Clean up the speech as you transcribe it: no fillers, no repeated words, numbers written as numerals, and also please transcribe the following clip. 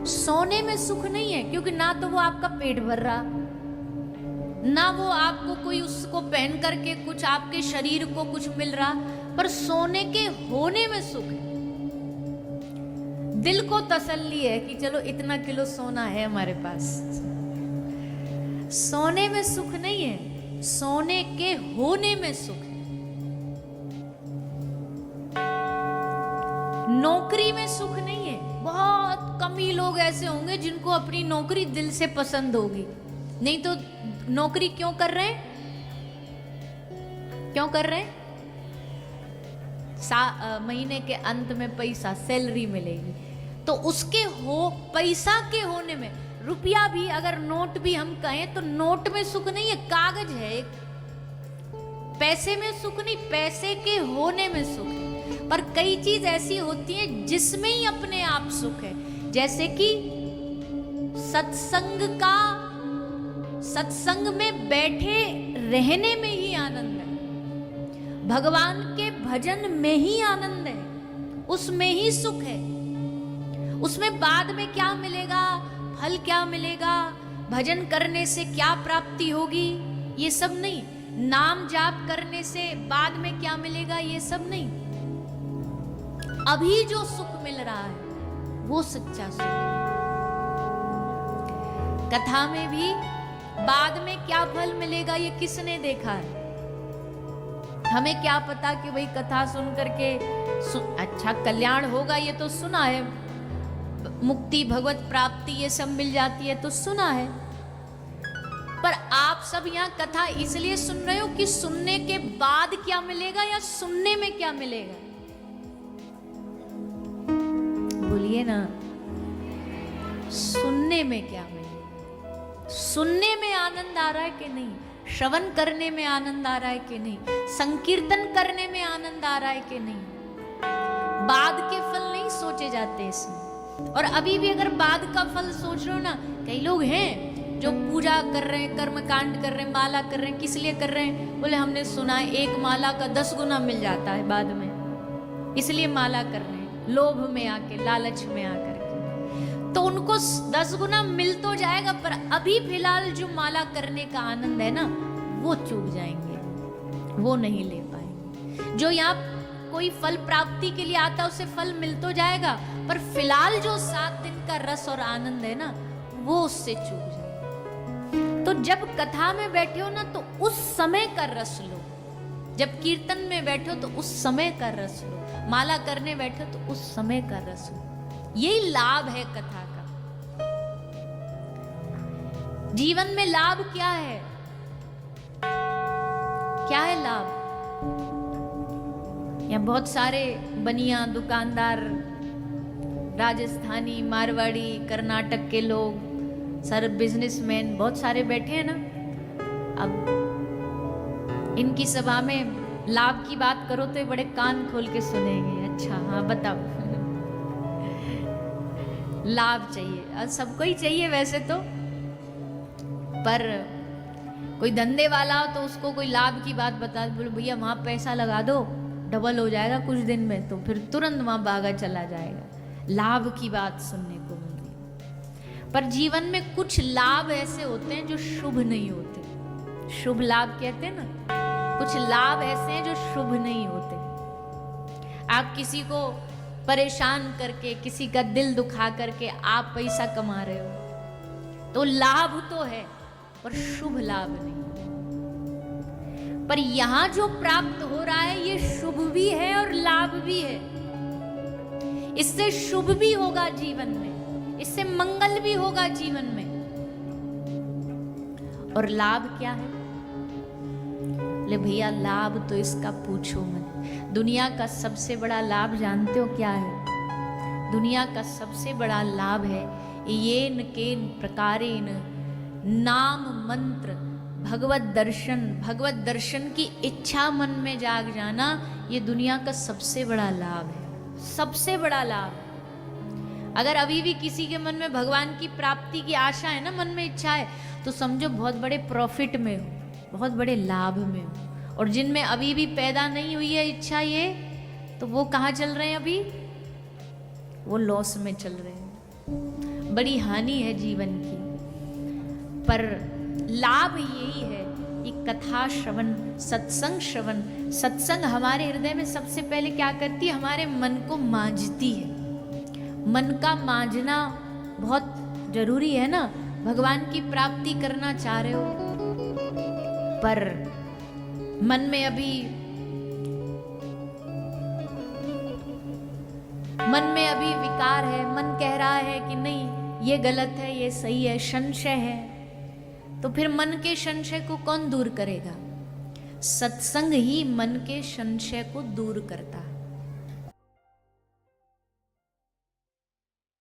सोने में सुख नहीं है, क्योंकि ना तो वो आपका पेट भर रहा, ना वो आपको कोई उसको पहन करके कुछ आपके शरीर को कुछ मिल रहा, पर सोने के होने में सुख है। दिल को तसल्ली है कि चलो इतना किलो सोना है हमारे पास। सोने में सुख नहीं है, सोने के होने में सुख है। नौकरी में सुख नहीं है। बहुत कम ही लोग ऐसे होंगे जिनको अपनी नौकरी दिल से पसंद होगी, नहीं तो नौकरी क्यों कर रहे हैं? क्यों कर रहे हैं? महीने के अंत में पैसा, सैलरी मिलेगी, तो उसके पैसा के होने में, रुपया भी अगर नोट भी हम कहें तो नोट में सुख नहीं है, कागज है एक। पैसे में सुख नहीं, पैसे के होने में सुख है। पर कई चीज ऐसी होती है जिसमें ही अपने आप सुख है, जैसे कि सत्संग में बैठे रहने में ही आनंद है, भगवान के भजन में ही आनंद है, उसमें ही सुख है। उसमें बाद में क्या मिलेगा, फल क्या मिलेगा, भजन करने से क्या प्राप्ति होगी, ये सब नहीं। नाम जाप करने से बाद में क्या मिलेगा, ये सब नहीं। अभी जो सुख मिल रहा है वो सच्चा सुख है। कथा में भी बाद में क्या फल मिलेगा ये किसने देखा है? हमें क्या पता कि भाई कथा सुन करके अच्छा कल्याण होगा, ये तो सुना है, मुक्ति भगवत प्राप्ति ये सब मिल जाती है तो सुना है। पर आप सब यहाँ कथा इसलिए सुन रहे हो कि सुनने के बाद क्या मिलेगा या सुनने में क्या मिलेगा? बोलिए ना, सुनने में क्या मिलेगा? सुनने में आनंद आ रहा है कि नहीं? श्रवण करने में आनंद आ रहा है कि नहीं? संकीर्तन करने में आनंद आ रहा है कि नहीं? बाद के फल नहीं सोचे जाते इसमें। और अभी भी अगर बाद का फल सोच रहे हो ना, कई लोग हैं जो पूजा कर रहे हैं, कर्म कांड कर रहे हैं, माला कर रहे हैं, किस लिए कर रहे हैं? बोले हमने सुना है एक माला का 10 गुना मिल जाता है बाद में, इसलिए माला कर रहे हैं, लोभ में आके, लालच में आकर के। तो उनको 10 गुना मिल तो जाएगा, पर अभी फिलहाल जो माला करने का आनंद है ना, वो चूक जाएंगे, वो नहीं ले पाएंगे। जो यहाँ कोई फल प्राप्ति के लिए आता है उसे फल मिल तो जाएगा, पर फिलहाल जो 7 दिन का रस और आनंद है ना, वो उससे चूक जाएगा। तो जब कथा में बैठे हो ना, तो उस समय का रस लो। जब कीर्तन में बैठो तो उस समय का रस लो, माला करने बैठो तो उस समय का रस लो। यही लाभ है कथा का। जीवन में लाभ क्या है? क्या है लाभ? यहाँ बहुत सारे बनिया, दुकानदार, राजस्थानी, मारवाड़ी, कर्नाटक के लोग, सर बिजनेसमैन बहुत सारे बैठे हैं ना। अब इनकी सभा में लाभ की बात करो तो ये बड़े कान खोल के सुनेंगे। अच्छा हाँ बताओ। लाभ चाहिए, सबको ही चाहिए वैसे तो, पर कोई धंधे वाला हो तो उसको कोई लाभ की बात बता, बोले भैया वहां पैसा लगा दो, डबल हो जाएगा कुछ दिन में, तो फिर तुरंत वहां भागा चला जाएगा। लाभ की बात सुनने को मिल रही। पर जीवन में कुछ लाभ ऐसे होते हैं जो शुभ नहीं होते, शुभ लाभ कहते हैं ना। कुछ लाभ ऐसे हैं जो शुभ नहीं होते। आप किसी को परेशान करके, किसी का दिल दुखा करके आप पैसा कमा रहे हो, तो लाभ तो है पर शुभ लाभ नहीं। पर यहां जो प्राप्त हो रहा है ये शुभ भी है और लाभ भी है। इससे शुभ भी होगा जीवन में, इससे मंगल भी होगा जीवन में। और लाभ क्या है? ले भैया लाभ तो इसका पूछो मत। दुनिया का सबसे बड़ा लाभ जानते हो क्या है? दुनिया का सबसे बड़ा लाभ है येन केन प्रकारेण नाम मंत्र भगवत दर्शन। भगवत दर्शन की इच्छा मन में जाग जाना, ये दुनिया का सबसे बड़ा लाभ है, सबसे बड़ा लाभ। अगर अभी भी किसी के मन में भगवान की प्राप्ति की आशा है ना, मन में इच्छा है, तो समझो बहुत बड़े प्रॉफिट में हो, बहुत बड़े लाभ में हो। और जिनमें अभी भी पैदा नहीं हुई है इच्छा ये, तो वो कहाँ चल रहे हैं? अभी वो लॉस में चल रहे हैं। बड़ी हानि है जीवन की। पर लाभ यही है कि कथा श्रवण, सत्संग श्रवण, सत्संग हमारे हृदय में सबसे पहले क्या करती है, हमारे मन को मांझती है। मन का मांझना बहुत जरूरी है ना। भगवान की प्राप्ति करना चाह रहे हो, पर मन में अभी विकार है, मन कह रहा है कि नहीं ये गलत है, ये सही है, संशय है, तो फिर मन के संशय को कौन दूर करेगा? सत्संग ही मन के संशय को दूर करता है।